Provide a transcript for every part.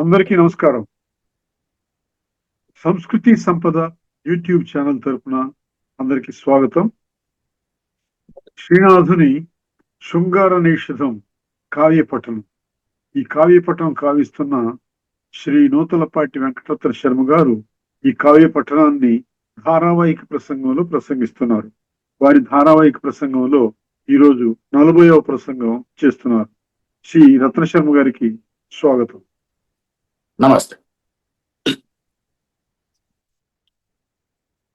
అందరికీ నమస్కారం. సంస్కృతి సంపద యూట్యూబ్ ఛానల్ తరపున అందరికీ స్వాగతం. శ్రీనాథుని శృంగార నిషిధం కావ్యపఠనం. ఈ కావ్యపఠనం కావిస్తున్న శ్రీ నూతలపాటి వెంకటరత్న శర్మ గారు ఈ కావ్యపఠనాన్ని ధారావాహిక ప్రసంగంలో ప్రసంగిస్తున్నారు. వారి ధారావాహిక ప్రసంగంలో ఈరోజు 40వ ప్రసంగం చేస్తున్నారు. శ్రీ రత్న శర్మ గారికి స్వాగతం. నమస్తే.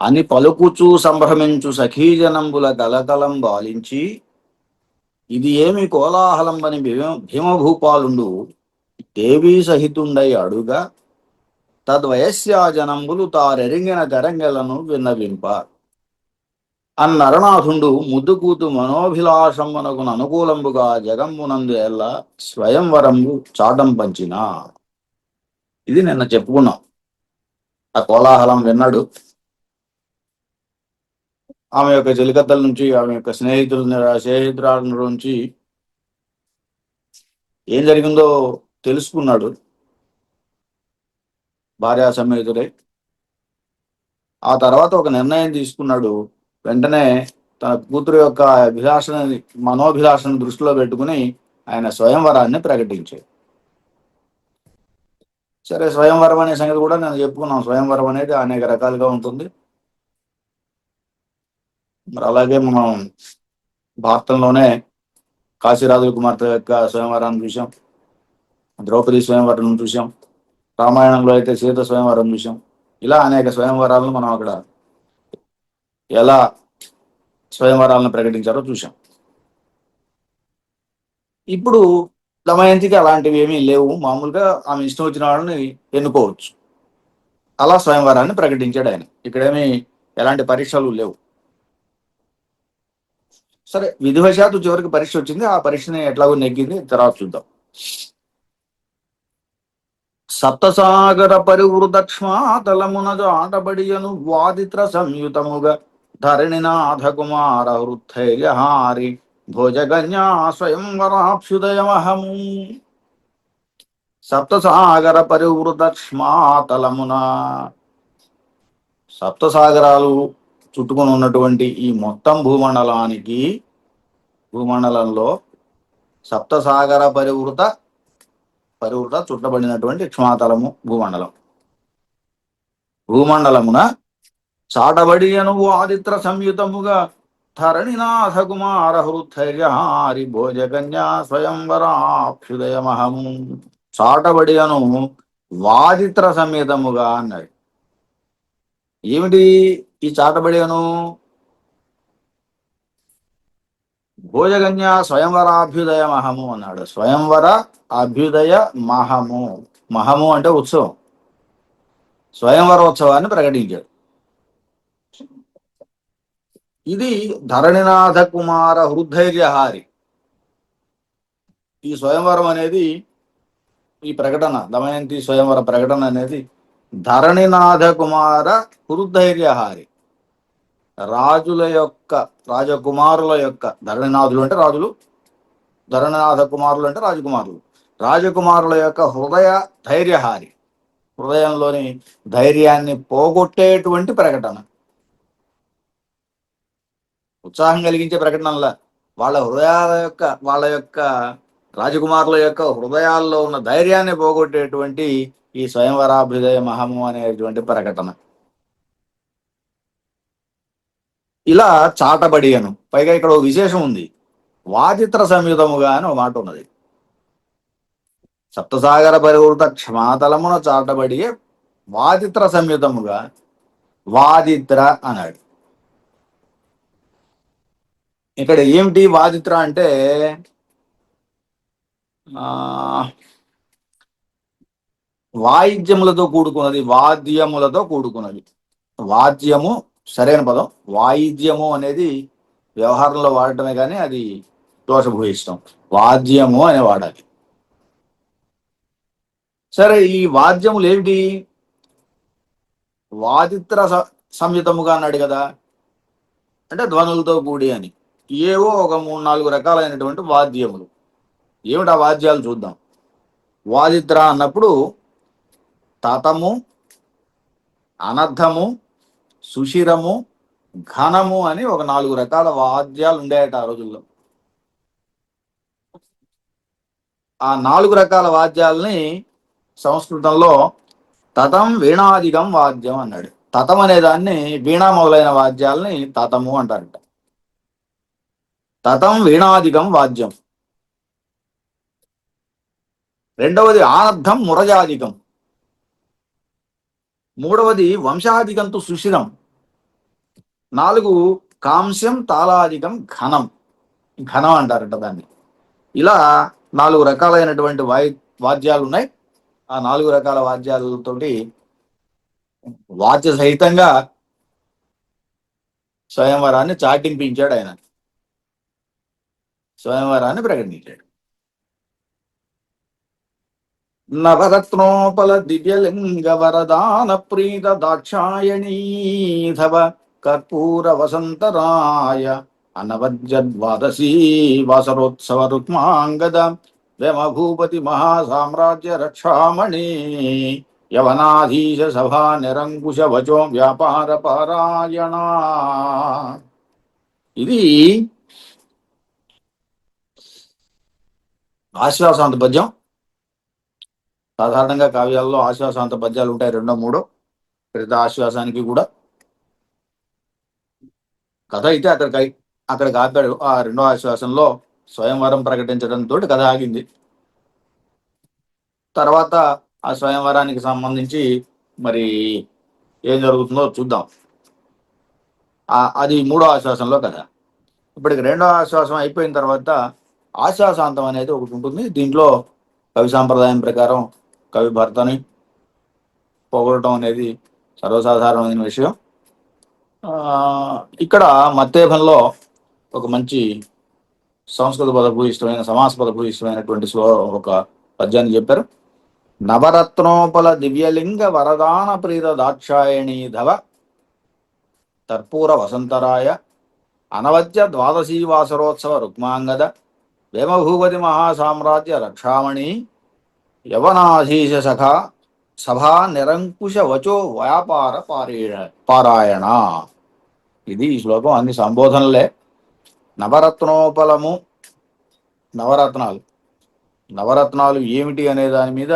అని పలుకుచూ సంభ్రమించు సఖీజనంబుల కలకలం బాలించి ఇది ఏమి కోలాహలంబని భీమభూపాలుండు దేవీ సహితుండై అడుగా తద్వయస్యా జనంబులు తారెరింగిన గరంగెలను విన్నవింప అన్నరనాథుండు ముద్దుకూతు మనోభిలాషమునకు అనుకూలంబుగా జగంబునందు ఎల్ల స్వయంవరంబు చాటం పంచిన. ఇది నిన్న చెప్పుకున్నాం. ఆ కోలాహలం విన్నాడు. ఆమె యొక్క చెలికత్తల నుంచి, ఆమె యొక్క స్నేహితురాల నుంచి ఏం జరిగిందో తెలుసుకున్నాడు. భార్యా సమేతుడై ఆ తర్వాత ఒక నిర్ణయం తీసుకున్నాడు. వెంటనే తన కూతురు యొక్క మనోభిలాషను దృష్టిలో పెట్టుకుని ఆయన స్వయంవరాన్ని ప్రకటించాడు. సరే, స్వయంవరం అనే సంగతి కూడా నేను చెప్పుకున్నాం. స్వయంవరం అనేది అనేక రకాలుగా ఉంటుంది. మరి అలాగే మనం భారతంలోనే కాశీరాజుల కుమార్తె యొక్క స్వయంవరాన్ని చూసాం, ద్రౌపది స్వయంవరం చూసాం, రామాయణంలో అయితే సీత స్వయంవరం చూసాం. ఇలా అనేక స్వయంవరాలను మనం అక్కడ ఎలా స్వయంవరాలను ప్రకటించారో చూసాం. ఇప్పుడు దమయంతికి అలాంటివి ఏమీ లేవు. మామూలుగా ఆమె ఇష్టం వచ్చిన వాళ్ళని ఎన్నుకోవచ్చు. అలా స్వయంవరాన్ని ప్రకటించాడు ఆయన. ఇక్కడేమీ ఎలాంటి పరీక్షలు లేవు. సరే, విధివశాత్తు చివరికి పరీక్ష వచ్చింది. ఆ పరీక్షని ఎట్లాగో నెగ్గింది. తర్వాత చూద్దాం. సప్తసాగర పరివృతక్ష్మాతలమున ఆటబడియను వాదిత్ర సంయుతముగా ధరణినాథ కుమార వృద్ధైర్యహారి భోజగన్యా స్వయంవరాభ్యుదయమహము. సప్తసాగర పరివృతక్ష్మాతలమున, సప్తసాగరాలు చుట్టుకొని ఉన్నటువంటి ఈ మొత్తం భూమండలంలో సప్తసాగర పరివృత చుట్టబడినటువంటి క్షమాతలము భూమండలమున చాటబడి అను ఆదిత్ర సంయుతముగా ధరణినాథ కుమార హృద్ధైర్యహారి భోజకన్యా స్వయంవరాభ్యుదయమహము. చాటబడి అను వాదిత్ర సమేతముగా అన్నాడు. ఏమిటి ఈ చాటబడి అను? భోజగన్య స్వయంవరాభ్యుదయ మహము అన్నాడు. స్వయంవర అభ్యుదయ మహము అంటే ఉత్సవం. స్వయంవరోత్సవాన్ని ప్రకటించాడు. ఇది ధరణినాథ కుమార హృద్ధైర్యహారి. ఈ స్వయంవరం అనేది, ఈ ప్రకటన, దమయంతి స్వయంవర ప్రకటన అనేది ధరణినాథ కుమార హృద్ధైర్యహారి, రాజకుమారుల యొక్క, ధరణినాథులు అంటే రాజులు, ధరణినాథ కుమారులు అంటే రాజకుమారులు, రాజకుమారుల యొక్క హృదయ ధైర్యహారి, హృదయంలోని ధైర్యాన్ని పోగొట్టేటువంటి ప్రకటన. ఉత్సాహం కలిగించే ప్రకటనలా, వాళ్ళ యొక్క రాజకుమారుల యొక్క హృదయాల్లో ఉన్న ధైర్యాన్ని పోగొట్టేటువంటి ఈ స్వయంవరాభ్యుదయ మహము అనేటువంటి ప్రకటన. ఇలా చాటబడి అను. పైగా ఇక్కడ ఒక విశేషం ఉంది. వాదిత్ర సంయుతముగా అని ఒక మాట ఉన్నది. సప్తసాగర పరివృత క్షమాతలమున చాటబడి వాదిత్ర సంయుతముగా, వాదిత్ర అన్నాడు. ఇక్కడ ఏమిటి వాదిత్ర అంటే, వాయిద్యములతో కూడుకున్నది, వాద్యములతో కూడుకున్నది. వాద్యము సరైన పదం. వాయిద్యము అనేది వ్యవహారంలో వాడటమే కానీ అది దోషభూయిష్టం. వాద్యము అనే వాడాలి. సరే, ఈ వాద్యములు ఏమిటి? వాదిత్ర సంయుతముగా అన్నాడు కదా, అంటే ధ్వనులతో కూడి అని. ఏవో ఒక 3-4 రకాలైనటువంటి వాద్యములు. ఏమిటి ఆ వాద్యాలు చూద్దాం. వాదిత్ర అన్నప్పుడు తతము, అనర్థము, సుషిరము, ఘనము అని ఒక 4 రకాల వాద్యాలు ఉండేట ఆ రోజుల్లో. ఆ 4 రకాల వాద్యాలని సంస్కృతంలో తతం వీణాదిగం వాద్యం అన్నాడు. తతం అనే దాన్ని వీణా మొదలైన వాద్యాలని తతము అంటారట. తతం వీణాదిగం వాద్యం. రెండవది ఆనర్థం మురజాదికం. మూడవది వంశాధికంతు సుషిరం. 4 కాంస్యం తాళాధికం ఘనం. ఘనం అంటారట దాన్ని. ఇలా 4 రకాలైనటువంటి వాద్యాలు ఉన్నాయి. ఆ 4 రకాల వాద్యాలతోటి వాద్య సహితంగా స్వయంవరాన్ని చాటింపించాడు ఆయన. స్వయంవరాన్ని ప్రకటించాడు. నవరత్నోపల దివ్యలింగ వరదాన ప్రీత దాక్షాయణీధవ కర్పూర వసంతరాయ అనవద్య ద్వాదశీ వాసరోత్సవ రుక్మాంగద వేమభూపతి మహాసామ్రాజ్య రక్షామణి యవనాధీశ సభా నిరంకుశ వచో వ్యాపార పారాయణ. ఇది ఆశ్వాసాంత పద్యం. సాధారణంగా కావ్యాల్లో ఆశ్వాసాంత పద్యాలు ఉంటాయి, 2, 3. ప్రతి ఆశ్వాసానికి కూడా కథ అయితే అక్కడికి ఆపాడు. ఆ 2వ ఆశ్వాసంలో స్వయంవరం ప్రకటించడంతో కథ ఆగింది. తర్వాత ఆ స్వయంవరానికి సంబంధించి మరి ఏం జరుగుతుందో చూద్దాం. అది 3వ ఆశ్వాసంలో కథ. ఇప్పటికి 2వ ఆశ్వాసం అయిపోయిన తర్వాత ఆశ్వాసాంతం అనేది ఒకటి ఉంటుంది. దీంట్లో కవి సాంప్రదాయం ప్రకారం కవి భర్తని పొగడటం అనేది సర్వసాధారణమైన విషయం. ఇక్కడ మత్తేభంలో ఒక మంచి సంస్కృత పదభూయిష్టమైన సమాస పదభూయిష్టమైనటువంటి ఒక పద్యాన్ని చెప్పారు. నవరత్నోపల దివ్యలింగ వరదాన ప్రీత దాక్షాయణీధవ తర్పూర వసంతరాయ అనవద్య ద్వాదశీ వాసరోత్సవ రుక్మాంగద వేమభూపతి మహాసామ్రాజ్య రక్షామణి యవనాధీశ సభా నిరంకుశ వచో వ్యాపార పారాయణ. ఇది ఈ శ్లోకం. అన్ని సంబోధనలే. నవరత్నోపలము, నవరత్నాలు ఏమిటి అనే దాని మీద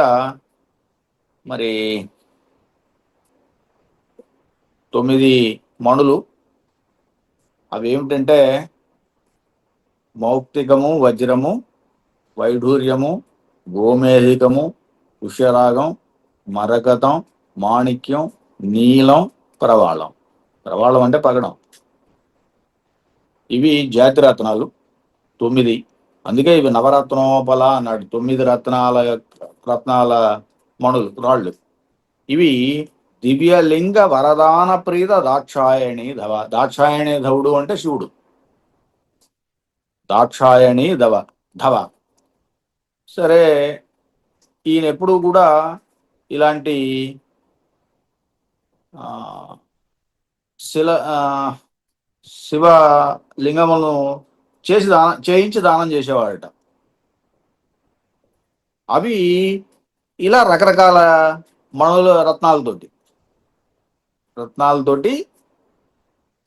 మరి 9 మణులు. అవి ఏమిటంటే మౌక్తికము, వజ్రము, వైఢూర్యము, గోమేధికము, పుష్యరాగం, మరకతం, మాణిక్యం, నీలం, ప్రవాళం. ప్రవాళం అంటే పగడం. ఇవి జాతిరత్నాలు 9. అందుకే ఇవి నవరత్నోపల అన్నాడు. 9 రత్నాల మణులు, రాళ్ళు. ఇవి దివ్యలింగ వరదాన ప్రీత దాక్షాయణి ధవ. దాక్షాయణి ధవుడు అంటే శివుడు. దాక్షాయణి ధవ. సరే, ఈయన ఎప్పుడు కూడా ఇలాంటి శివలింగములను చేయించి దానం చేసేవాడట. అవి ఇలా రకరకాల మణుల రత్నాలతోటి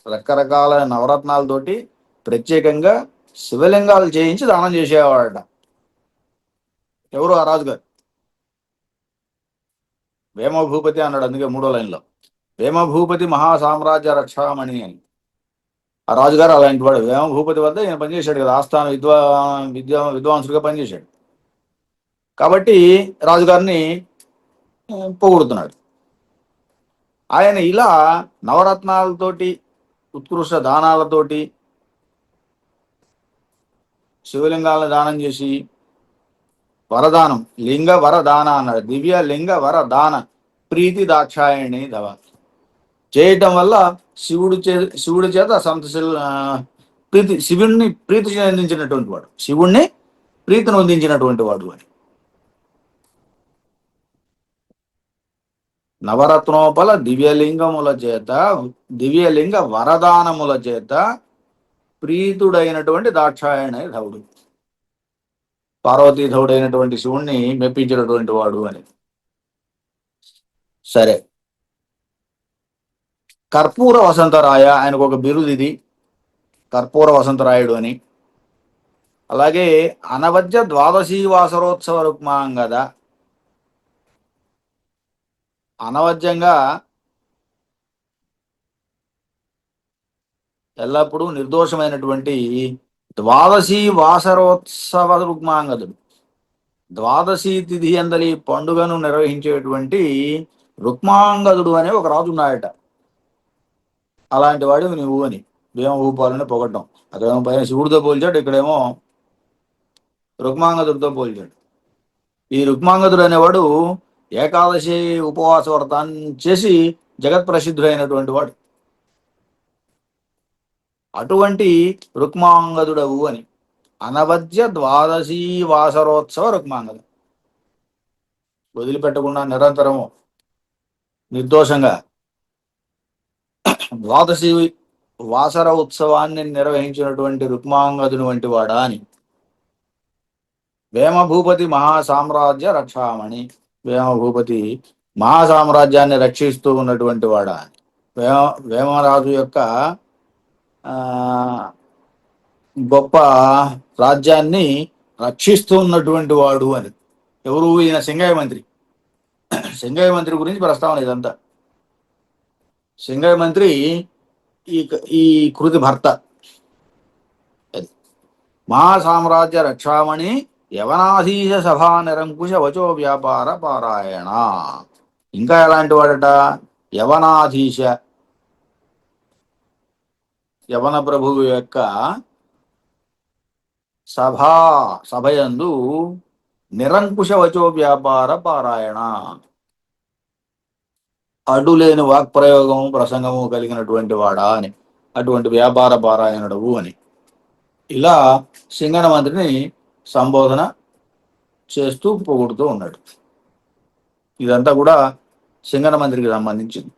రకరకాల నవరత్నాలతోటి ప్రత్యేకంగా శివలింగాలు చేయించి దానం చేసేవాడట. ఎవరు? ఆ రాజుగారు. వేమభూపతి అన్నాడు. అందుకే 3వ లైన్లో వేమభూపతి మహాసామ్రాజ్య రక్షామణి అని. ఆ రాజుగారు అలాంటి వాడు. వేమభూపతి వద్ద ఈయన పనిచేశాడు కదా, ఆస్థాన విద్వాంసుడిగా పనిచేశాడు. కాబట్టి రాజుగారిని పొగుడుతున్నాడు. ఆయన ఇలా నవరత్నాలతోటి, ఉత్కృష్ట దానాలతోటి శివలింగాలను దానం చేసి వరదానం, లింగ వరదాన అన్నాడు. దివ్య లింగ వరదాన ప్రీతి దాక్షాయణి ధవ చేయటం వల్ల శివుడి చేత శివుణ్ణి ప్రీతి చెందించినటువంటి వాడు, శివుణ్ణి ప్రీతిని అందించినటువంటి వాడు అని. నవరత్నోపల దివ్యలింగ వరదానముల చేత ప్రీతుడైనటువంటి దాక్షాయణ ధవుడు, పార్వతీ ధవుడైనటువంటి శివుణ్ణి మెప్పించినటువంటి వాడు అని. సరే, కర్పూర వసంతరాయ ఆయనకు ఒక బిరుదు ఇది, కర్పూర వసంతరాయుడు అని. అలాగే అనవద్య ద్వాదశీ వాసరోత్సవ రుక్మాంగద, అనవద్యంగా ఎల్లప్పుడూ నిర్దోషమైనటువంటి ద్వాదశీ వాసరోత్సవ రుక్మాంగదుడు, ద్వాదశి తిథి అందలి పండుగను నిర్వహించేటువంటి రుక్మాంగదుడు అనే ఒక రాజు ఉన్నాడట. అలాంటి వాడు నువ్వు అని భీమభూపాలని పొగడ్డం. అక్కడేమో పైన శివుడితో పోల్చాడు, ఇక్కడేమో రుక్మాంగదుడితో పోల్చాడు. ఈ రుక్మాంగదుడు అనేవాడు ఏకాదశి ఉపవాస వ్రతాన్ని చేసి జగత్ ప్రసిద్ధుడైనటువంటి వాడు. అటువంటి రుక్మాంగదుడవు అని. అనవద్య ద్వాదశీ వాసరోత్సవ రుక్మాంగదు, వదిలిపెట్టకుండా నిరంతరము నిర్దోషంగా ద్వాదశి వాసర ఉత్సవాన్ని నిర్వహించినటువంటి రుక్మాంగదుని వంటి వాడా అని. వేమభూపతి మహాసామ్రాజ్య రక్షామణి, వేమభూపతి మహాసామ్రాజ్యాన్ని రక్షిస్తూ ఉన్నటువంటి వాడా అని. వేమరాజు యొక్క గొప్ప రాజ్యాన్ని రక్షిస్తూ ఉన్నటువంటి వాడు అని. ఎవరు? ఈయన సింగయ్య మంత్రి. సింగయ్య మంత్రి గురించి ప్రస్తావన ఇదంతా. సింగయ్య మంత్రి ఈ ఈ కృతి భర్త. మహాసామ్రాజ్య రక్షామణి యవనాధీశ సభా నిరంకుశ వచో వ్యాపార పారాయణ. ఇంకా ఎలాంటి వాడట? యవనాధీశ, యవన ప్రభువు యొక్క సభయందు నిరంకుశ వచో వ్యాపార పారాయణ, అడ్డులేని వాక్ప్రయోగము ప్రసంగము కలిగినటువంటి వాడా అని. అటువంటి వ్యాపార పారాయణుడవు అని. ఇలా సింగన మంత్రిని సంబోధన చేస్తూ పొగుడుతూ ఉన్నాడు. ఇదంతా కూడా సింగన మంత్రికి సంబంధించింది.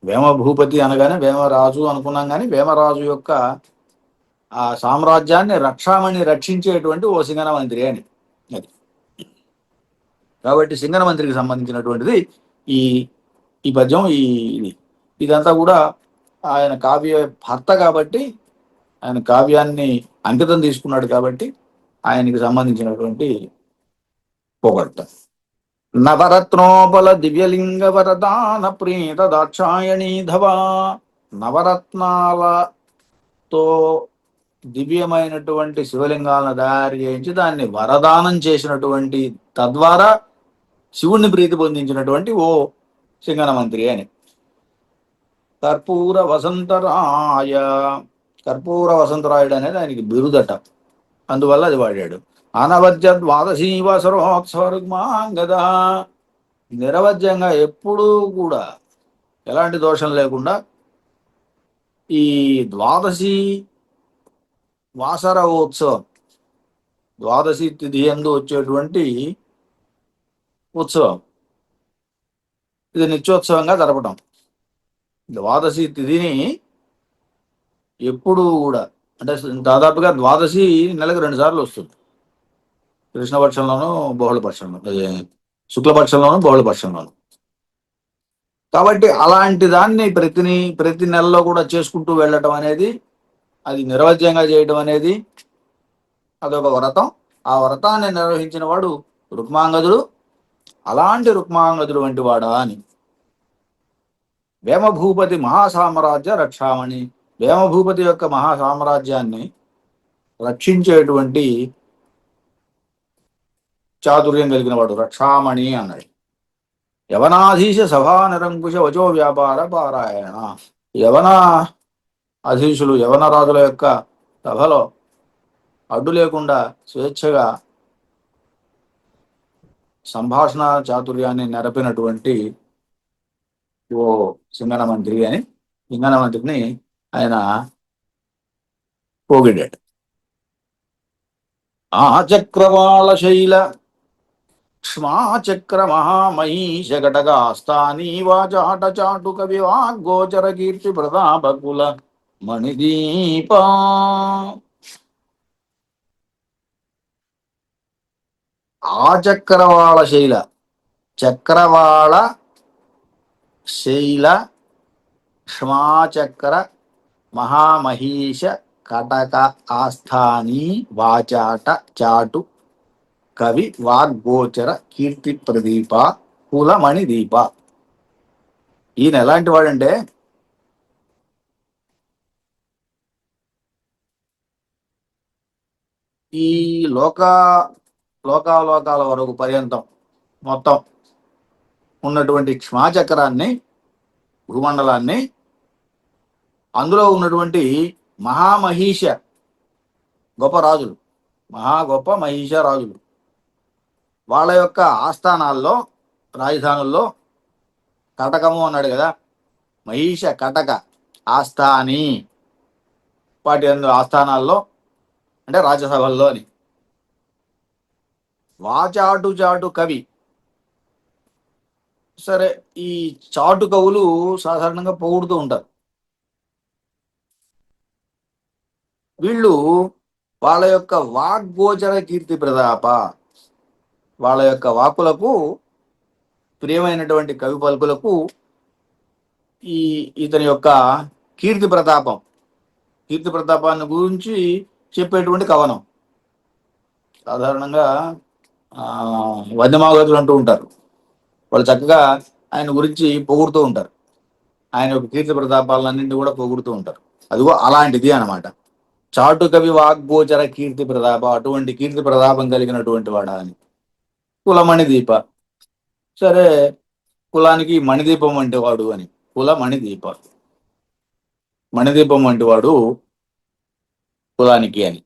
వేమభూపతి అనగానే వేమరాజు అనుకున్నాం, కానీ వేమరాజు యొక్క ఆ సామ్రాజ్యాన్ని రక్షామణి రక్షించేటువంటి ఓ సింగన మంత్రి అని. అది కాబట్టి సింగన మంత్రికి సంబంధించినటువంటిది ఈ ఈ పద్యం. ఇదంతా కూడా ఆయన కావ్య భర్త కాబట్టి, ఆయన కావ్యాన్ని అంకితం తీసుకున్నాడు కాబట్టి ఆయనకి సంబంధించినటువంటి పొగడ్త. నవరత్నోపల దివ్యలింగ వరదాన ప్రీత దాక్షాయణీధవా, నవరత్నాలతో దివ్యమైనటువంటి శివలింగాలను తయారు చేయించి దాన్ని వరదానం చేసినటువంటి, తద్వారా శివుణ్ణి ప్రీతి పొందించినటువంటి ఓ సింగన మంత్రి అని. కర్పూర వసంతరాయ, కర్పూర వసంతరాయుడు అనేది ఆయనకి బిరుదట, అందువల్ల అది వాడాడు. అనవద్య ద్వాదశీ వసరోత్సవ రుక్మాంగద, నిరవధ్యంగా ఎప్పుడూ కూడా ఎలాంటి దోషం లేకుండా ఈ ద్వాదశి వాసర ఉత్సవం, ద్వాదశి తిథి యందు వచ్చేటువంటి ఉత్సవం, ఇది నిత్యోత్సవంగా జరపడం. ద్వాదశి తిథిని ఎప్పుడు కూడా, అంటే దాదాపుగా ద్వాదశి నెలకు 2 సార్లు వస్తుంది. కృష్ణపక్షంలోను, బహుళపక్షంలో, శుక్లపక్షంలోను, బహుళపక్షంలోను. కాబట్టి అలాంటి దాన్ని ప్రతి నెలలో కూడా చేసుకుంటూ వెళ్ళటం అనేది, అది నిరవధ్యంగా చేయడం అనేది అదొక వ్రతం. ఆ వ్రతాన్ని నిర్వహించిన వాడు రుక్మాంగదుడు. అలాంటి రుక్మాంగదుడు వంటి వాడా అని. వేమభూపతి మహాసామ్రాజ్య రక్షామణి, వేమభూపతి యొక్క మహాసామ్రాజ్యాన్ని రక్షించేటువంటి చాతుర్యం కలిగిన వాడు రక్షామణి అన్నాడు. యవనాధీశ సభా నిరంకుశ వచో వ్యాపార పారాయణ, యవన అధీశులు, యవన రాజుల యొక్క సభలో అడ్డు లేకుండా స్వేచ్ఛగా సంభాషణ చాతుర్యాన్ని నెరపినటువంటి ఓ సింగన మంత్రి అని సింగన మంత్రిని ఆయన పోగిడాడు. చక్రవాళ శైల క్ష్మాచక్ర మహామహీష ఘటగాస్తానీ వాచాట చాటుక వివాగోచర కీర్తి ప్రతాపకుల మణిదీప. చక్రవాళ శైల, చక్రవాళ శైల క్ష్మాచక్ర మహామహీష కటక ఆస్థానీ వాచాట చాటు కవి వాగ్గోచర కీర్తి ప్రదీప కులమణి దీప. ఈయన ఎలాంటి వాడంటే ఈ లోకాలోకాల వరకు పర్యంతం మొత్తం ఉన్నటువంటి క్షమాచక్రాన్ని, భూమండలాన్ని, అందులో ఉన్నటువంటి మహామహీష గొప్ప రాజులు, గొప్ప మహిష రాజులు, వాళ్ళ యొక్క ఆస్థానాల్లో, రాజధానుల్లో, కటకము అన్నాడు కదా, మహిష కటక ఆస్థాని, వాటి ఆస్థానాల్లో అంటే రాజ్యసభల్లో అని. వాచాటు చాటు కవి. సరే, ఈ చాటు కవులు సాధారణంగా పొగుడుతూ ఉంటారు. వీళ్ళు వాళ్ళ యొక్క వాగ్గోచర కీర్తి ప్రతాప, వాళ్ళ యొక్క వాక్కులకు ప్రియమైనటువంటి కవి పలుకులకు ఇతని యొక్క కీర్తి ప్రతాపాన్ని గురించి చెప్పేటువంటి కవనం. సాధారణంగా వన్యమాగతులు అంటూ ఉంటారు, వాళ్ళు చక్కగా ఆయన గురించి పొగుడుతూ ఉంటారు, ఆయన యొక్క కీర్తి ప్రతాపాలన్నింటినీ కూడా పొగుడుతూ ఉంటారు. అదిగో అలాంటిది అన్నమాట. చాటు కవి వాగ్గోచర కీర్తి ప్రతాప, అటువంటి కీర్తి ప్రతాపం కలిగినటువంటి వాడా అని. కులమణి దీప. సరే, కులానికి మణిదీపం వంటి వాడు అని. కులమణిదీప, మణిదీపం వంటి వాడు కులానికి అని.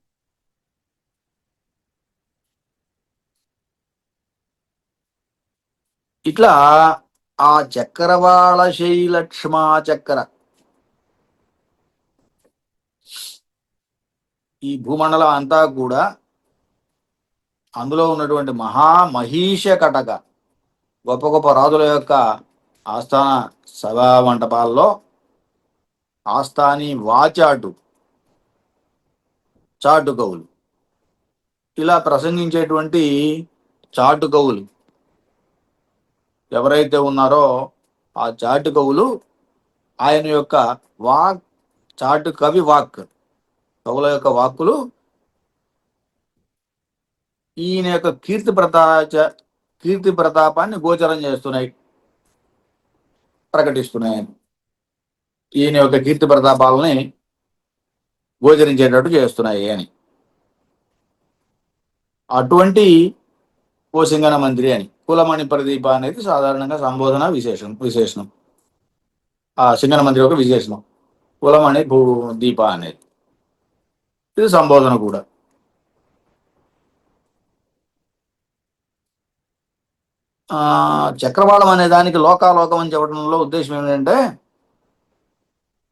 ఇట్లా ఆ చక్రవాళ శైలక్ష్మా చక్ర, ఈ భూమండలం అంతా కూడా అందులో ఉన్నటువంటి మహామహీష కటక, గొప్ప గొప్ప రాజుల యొక్క ఆస్థాన సభా మంటపాల్లో ఆస్థాని వాచాటు చాటు కవులు, ఇలా ప్రసంగించేటువంటి చాటు కవులు ఎవరైతే ఉన్నారో ఆ చాటు కవులు ఆయన యొక్క చాటు కవి కవుల యొక్క వాక్కులు ఈయన యొక్క కీర్తి ప్రతాపాన్ని గోచరం చేస్తున్నాయి, ప్రకటిస్తున్నాయి. ఈయన యొక్క కీర్తి ప్రతాపాలని గోచరించేటట్టు చేస్తున్నాయి అని. అటువంటి ఓ సింగన మంత్రి అని. కులమణి ప్రదీప అనేది సాధారణంగా సంబోధన విశేషణం. ఆ సింగన మంత్రి యొక్క విశేషణం కులమణి దీప అనేది. ఇది సంబోధన కూడా. చక్రవాళం అనే దానికి లోకాలోకం అని చెప్పడంలో ఉద్దేశం ఏంటంటే,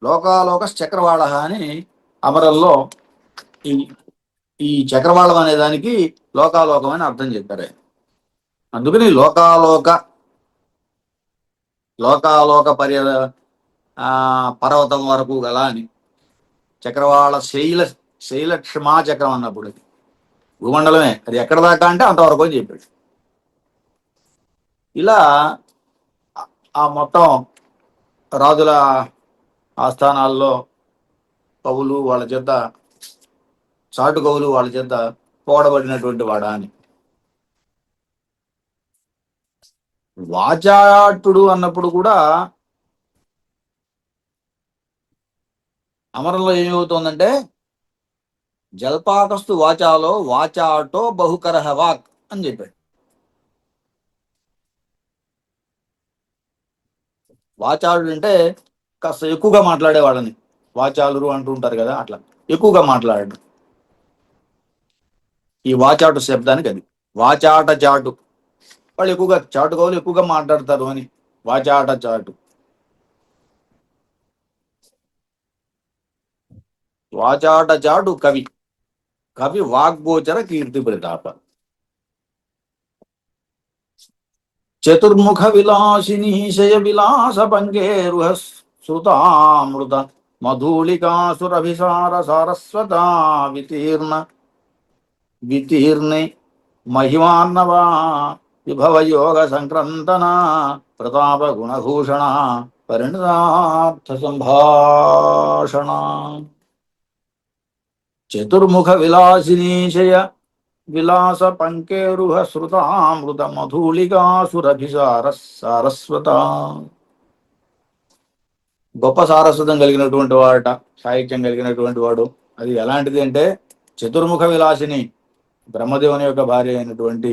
లోకాలోక చక్రవాళ అని అమరల్లో ఈ చక్రవాళం అనే దానికి లోకాలోకం అని అర్థం చెప్పారు. అందుకని లోకాలోక పర్వతం వరకు గల అని. చక్రవాళ శైల క్షమాచక్రం అన్నప్పుడు భూమండలమే, అది ఎక్కడ దాకా అంటే అంతవరకు అని చెప్పాడు. ఇలా ఆ మొత్తం రాజుల ఆస్థానాల్లో కవులు వాళ్ళ చేత, చాటు కవులు వాళ్ళ చేత పోడబడినటువంటి వాడా అని. వాచాటుడు అన్నప్పుడు కూడా అమరంలో ఏమవుతోందంటే, జల్పాకస్తు వాచాలో వాచాటో బహుకరహ వాక్ అని చెప్పాడు. వాచాడు అంటే కాస్త ఎక్కువగా మాట్లాడేవాళ్ళని వాచాలురు అంటూ ఉంటారు కదా, అట్లా ఎక్కువగా మాట్లాడడం. ఈ వాచాటు శబ్దానికి అది వాచాట చాటు, వాళ్ళు ఎక్కువగా చాటుకోవాలి, ఎక్కువగా మాట్లాడతారు అని వాచాట చాటు. వాచాట చాటు కవి వాగ్గోచర కీర్తి ప్రతాప. చతుర్ముఖ విలాసిని శయ విలాస పంగేరుహ సుతామృత మధూళికాసురభిసార సారస్వతా వితీర్ణే మహిమాన్నవా విభవ యోగ సంక్రంతన ప్రతాప గుణభూషణ పరిణతార్థ సంభాషణ చతుర్ముఖ విలాసినీశయ విలాస పంకేరుహ శృతామృత మధూళికాసురభిసార సారస్వత. గొప్ప సారస్వతం కలిగినటువంటి వాడట, సాహిత్యం కలిగినటువంటి వాడు. అది ఎలాంటిది అంటే చతుర్ముఖ విలాసిని, బ్రహ్మదేవుని యొక్క భార్య అయినటువంటి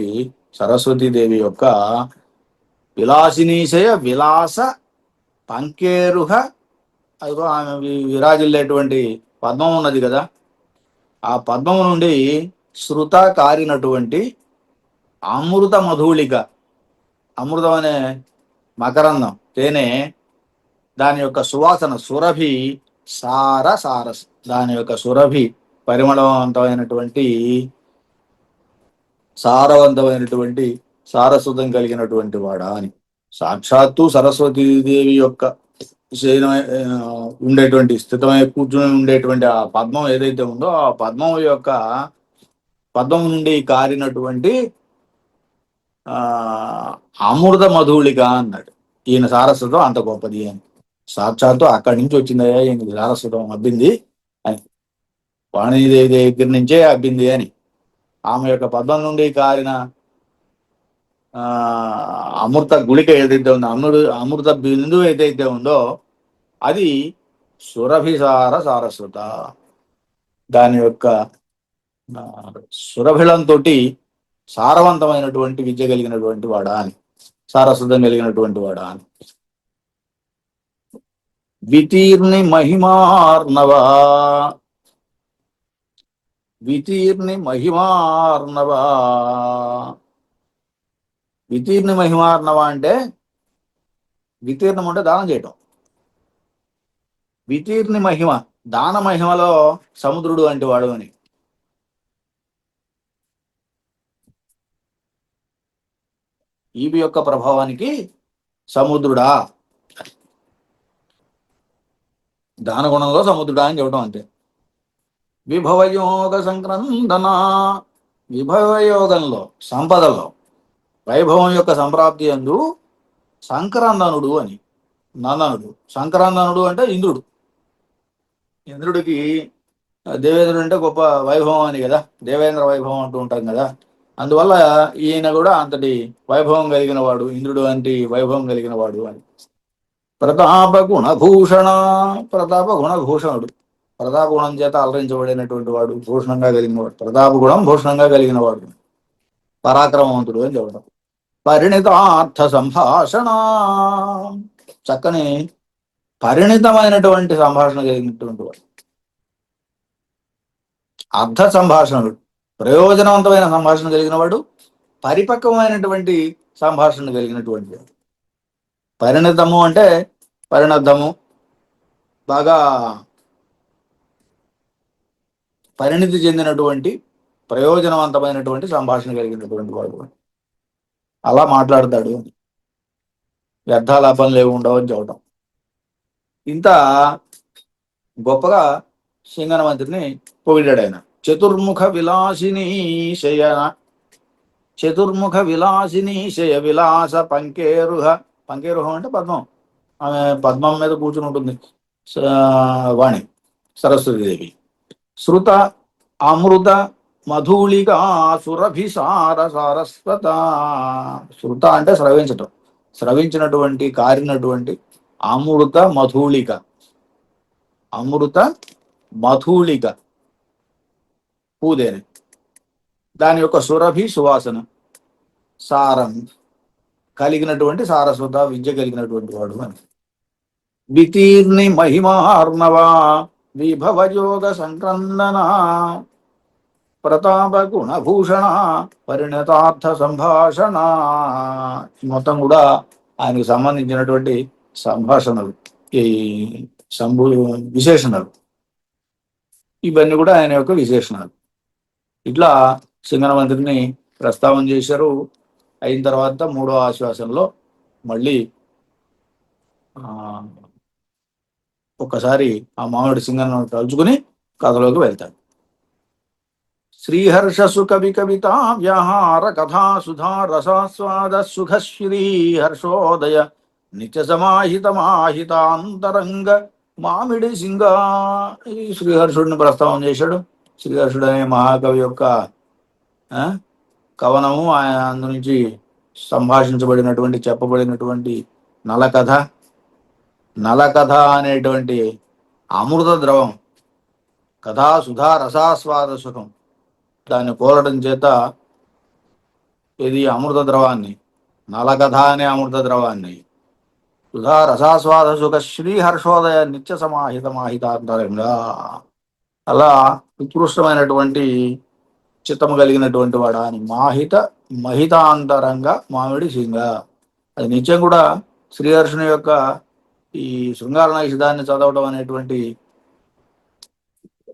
సరస్వతీదేవి యొక్క విలాసినీశయ విలాస పంకేరుహ, అదిగో ఆమె విరాజిల్లేటువంటి పద్మం ఉన్నది కదా, ఆ పద్మం నుండి శృత కారినటువంటి అమృత మధూళిక, అమృతం అనే మకరందం, తేనె, దాని యొక్క సువాసన సురభి సారస్, దాని యొక్క సురభి పరిమళవంతమైనటువంటి సారవంతమైనటువంటి సారస్వతం కలిగినటువంటి వాడా అని. సాక్షాత్తు సరస్వతీదేవి యొక్క ఉండేటువంటి స్థితమై కూర్చుని ఉండేటువంటి ఆ పద్మం ఏదైతే ఉందో, ఆ పద్మం నుండి కారినటువంటి అమృత మధుళిక అన్నాడు. ఈయన సారస్వతం అంత గొప్పది అని. సాక్షాత్తు అక్కడి నుంచి వచ్చిందయ్యా ఈయనకి సారస్వతం అబ్బింది అని, వాణీదేవి దగ్గర నుంచే అబ్బింది అని. ఆమె యొక్క పద్మం నుండి కారిన అమృత గుళిక ఏదైతే ఉందో, అమృత బిందు ఏదైతే ఉందో, అది సురభిసార సారస్వత. దాని యొక్క సురభిళంతో సారవంతమైనటువంటి విద్య కలిగినటువంటి వాడా అని, సారస్వతం కలిగినటువంటి వాడా అని. వితీర్ణి మహిమార్ణవా, వితీర్ణి మహిమార్ణవా. వితీర్ణి మహిమార్ణవ అంటే వితీర్ణం అంటే దానం చేయటం. వితీర్ణి మహిమ, దాన మహిమలో సముద్రుడు అంటే వాడు అని. ఈవి యొక్క ప్రభావానికి సముద్రుడా, దానగుణంలో సముద్రుడా అని చెప్పడం అంతే. విభవయోగ సంక్రందన, విభవయోగంలో సంపదలో వైభవం యొక్క సంప్రాప్తి యందు సంక్రందనుడు అని. నందనుడు, సంక్రందనుడు అంటే ఇంద్రుడు. ఇంద్రుడికి దేవేంద్రుడు అంటే గొప్ప వైభవం అని కదా, దేవేంద్ర వైభవం అంటూ ఉంటాం కదా. అందువల్ల ఈయన కూడా అంతటి వైభవం కలిగిన వాడు, ఇంద్రుడు అంటే వైభవం కలిగిన వాడు అని. ప్రతాప గుణభూషణ, ప్రతాప గుణభూషణుడు, ప్రతాప గుణం చేత అలరించబడినటువంటి వాడు, భూషణంగా కలిగిన వాడు. ప్రతాప గుణం భూషణంగా కలిగిన వాడు, పరాక్రమవంతుడు అని చెప్పడం. పరిణితార్థ సంభాషణ, చక్కని పరిణితమైనటువంటి సంభాషణ కలిగినటువంటి వాడు. అర్థ సంభాషణుడు, ప్రయోజనవంతమైన సంభాషణ కలిగిన వాడు, పరిపక్వమైనటువంటి సంభాషణ కలిగినటువంటి వాడు. పరిణితము అంటే పరిణద్ధము, బాగా పరిణితి చెందినటువంటి ప్రయోజనవంతమైనటువంటి సంభాషణ కలిగినటువంటి వాడు. అలా మాట్లాడతాడు, వ్యర్థాలాపం లేవు ఉండవని చెప్పడం. ఇంత గొప్పగా సింగన మంత్రిని పొగిడాడు ఆయన. చతుర్ముఖ విలాసిని శయన, చతుర్ముఖ విలాసిని శయ విలాస పంకేరుహ. పంకేరుహం అంటే పద్మం, ఆమె పద్మం మీద కూర్చుని ఉంటుంది వాణి సరస్వతీదేవి. శృత అమృత మధూళిక సురభిసార సారస్వత. శృత అంటే స్రవించటం, స్రవించినటువంటి కారినటువంటి అమృత మధూళిక, అమృత మధూళిక పూదేని, దాని యొక్క సురభి సువాసన, సారం కలిగినటువంటి సారస్వత విద్య కలిగినటువంటి వాడు అని. వితీర్ణి మహిమార్ణవ విభవయోగ సంక్రందన ప్రతాప గుణభూషణ పరిణతార్థ సంభాషణ. మొత్తం కూడా ఆయనకు సంబంధించినటువంటి సంభాషణలు, ఈ విశేషణాలు, ఇవన్నీ కూడా ఆయన యొక్క విశేషణాలు. ఇట్లా సింగన మంత్రిని ప్రస్తావన చేశారు. అయిన తర్వాత మూడో ఆశ్వాసంలో మళ్ళీ ఒక్కసారి ఆ మామిడి సింగను తలుచుకుని కథలోకి వెళ్తాడు. శ్రీహర్ష సుఖ వికవిత వ్యాహార కథా సుధా రసాస్వాద సుఖ శ్రీహర్షోదయ నిత్య సమాహిత మాహితాంతరంగ మామిడి సింగా. ఈ శ్రీహర్షుడిని ప్రస్తావన చేశాడు. శ్రీహర్షుడు అనే మహాకవి యొక్క ఆ, కవనము, ఆయన అందు నుంచి సంభాషించబడినటువంటి చెప్పబడినటువంటి నలకథ. నలకథ అనేటువంటి అమృత ద్రవం, కథా సుధా రసాస్వాద సుఖం, దాన్ని కోరడం చేత ఇది అమృత ద్రవాన్ని, నలకథ అనే అమృత ద్రవాన్ని, సుధా రసాస్వాద సుఖ శ్రీహర్షోదయ నిత్య సమాహిత మాహితాంతరంగా, అలా ఉత్కృష్టమైనటువంటి చిత్తము కలిగినటువంటి వాడా అని మాహిత మహితాంతరంగా మామిడి సింగ. అది నిత్యం కూడా శ్రీహర్షుని యొక్క ఈ శృంగార నైషధాన్ని చదవడం అనేటువంటి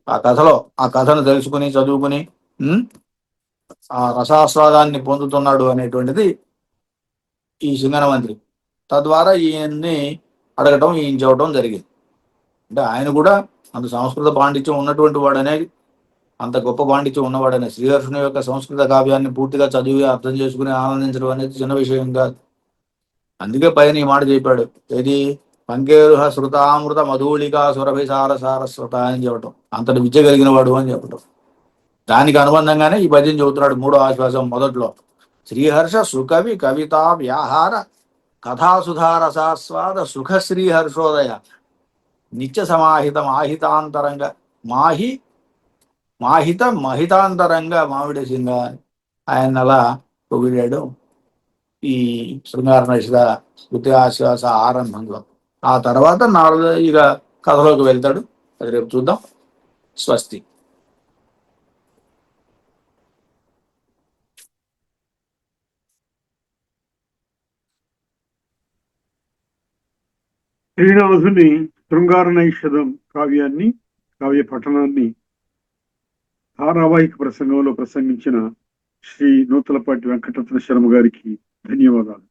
ఆ కథలో, ఆ కథను తెలుసుకుని చదువుకుని ఆ రసాస్వాదాన్ని పొందుతున్నాడు అనేటువంటిది ఈ సింగన మంత్రి. తద్వారా ఈయన్ని అడగటం, ఈయన చెప్పడం జరిగింది. అంటే ఆయన కూడా అంత సంస్కృత పాండిత్యం ఉన్నటువంటి వాడనే, అంత గొప్ప పాండిత్యం ఉన్నవాడనే శ్రీహర్షుని యొక్క సంస్కృత కావ్యాన్ని పూర్తిగా చదివి అర్థం చేసుకుని ఆనందించడం అనేది చిన్న విషయం కాదు. అందుకే పైన ఈ మాట చెప్పాడు, ఏది పంకేరుహ శృతామృత మధూళికా సురభిసార సారస్వత అని చెప్పటం, అంతటి విద్య కలిగిన వాడు అని చెప్పటం. దానికి అనుబంధంగానే ఈ పద్యం చెబుతున్నాడు మూడో ఆశ్వాసం మొదట్లో. శ్రీహర్ష సుకవి కవిత వ్యాహార కథాసుధారసాస్వాద సుఖ శ్రీహర్షోదయ నిత్య సమాహిత మాహితాంతరంగ మాహిత మహితాంతరంగ మామిడి సింగ. ఆయన అలా పొగిడాడు ఈ శృంగార నైషధ శృతి ఆశ్వాస ఆరంభంలో. ఆ తర్వాత నాలుగు ఇక కథలోకి వెళ్తాడు. అది రేపు చూద్దాం. స్వస్తి. శ్రీనాథుని శృంగార నైషధం కావ్య పఠనాన్ని ధారావాహిక ప్రసంగంలో ప్రసంగించిన శ్రీ నూతలపాటి వెంకటరత్న శర్మ గారికి ధన్యవాదాలు.